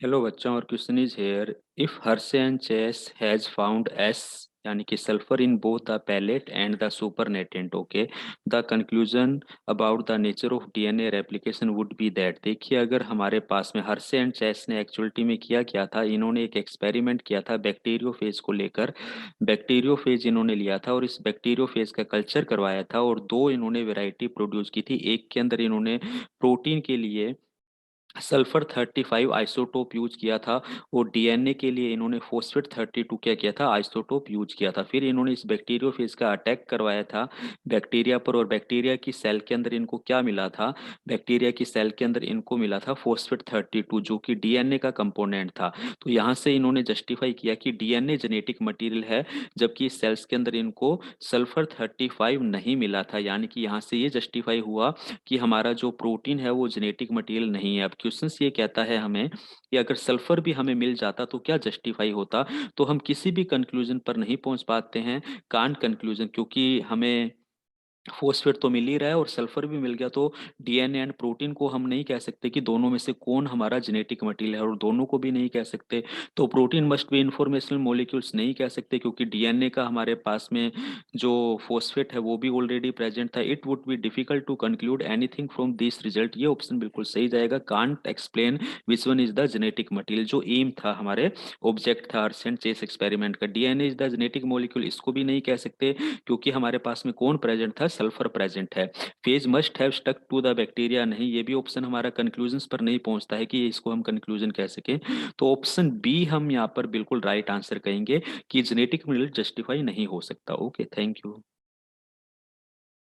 Hello बच्चों और question is here if Hershey and Chase has found S यानी कि sulphur in both the pellet and the supernatant. Okay, the conclusion about the nature of DNA replication would be that. देखिए, अगर हमारे पास में Hershey and Chase ने actuality में किया क्या था, इन्होंने एक एक्सपेरिमेंट किया था बैक्टीरियोफेज को लेकर। बैक्टीरियोफेज इन्होंने लिया था और इस बैक्टीरियोफेज का कल्चर करवाया था और दो इन्होंने वैरायटी प्रोड्यूस की थी। एक के अंदर इन्होंने प्रोटीन के लिए सल्फर 35 आइसोटोप यूज किया था और डीएनए के लिए इन्होंने फोस्फेट 32 क्या किया था, आइसोटोप यूज किया था। फिर इन्होंने इस बैक्टीरियोफेज का अटैक करवाया था बैक्टीरिया पर और बैक्टीरिया की सेल के अंदर इनको क्या मिला था, बैक्टीरिया की सेल के अंदर इनको मिला था फोस्फेट 32 जो कि डीएनए का कंपोनेंट था। तो यहाँ से इन्होंने जस्टिफाई किया कि डीएनए जेनेटिक मटेरियल है, जबकि इस सेल्स के अंदर इनको सल्फर 35 नहीं मिला था। यानी कि यहाँ से ये जस्टिफाई हुआ कि हमारा जो प्रोटीन है वो जेनेटिक मटेरियल नहीं है। अब क्वेश्चंस ये कहता है हमें कि अगर सल्फर भी हमें मिल जाता तो क्या जस्टिफाई होता। तो हम किसी भी कंक्लूजन पर नहीं पहुंच पाते हैं, कांट कंक्लूजन, क्योंकि हमें फोस्फेट तो मिल ही रहा है और सल्फर भी मिल गया। तो डीएनए एंड प्रोटीन को हम नहीं कह सकते कि दोनों में से कौन हमारा जेनेटिक मटेरियल है, और दोनों को भी नहीं कह सकते। तो protein must be informational molecules नहीं कह सकते, क्योंकि डीएनए का हमारे पास में जो फोस्फेट है वो भी ऑलरेडी प्रेजेंट था। It would be difficult to conclude anything from this result. ये ऑप्शन बिल्कुल सही जाएगा, can't explain which one is the genetic material. जो एम था हमारे, ऑब्जेक्ट था हर्शेन चेस एक्सपेरिमेंट का, DNA is the genetic molecule, इसको भी नहीं कह सकते क्योंकि हमारे पास में कौन प्रेजेंट था, सल्फर प्रेजेंट है। Phage must have stuck to the bacteria, नहीं, ये भी ऑप्शन हमारा कंक्लूजन पर नहीं पहुंचता है कि इसको हम कंक्लूजन कह सके। तो ऑप्शन बी हम यहाँ पर बिल्कुल राइट आंसर कहेंगे कि जेनेटिक मटेरियल जस्टिफाई नहीं हो सकता। Okay, thank you.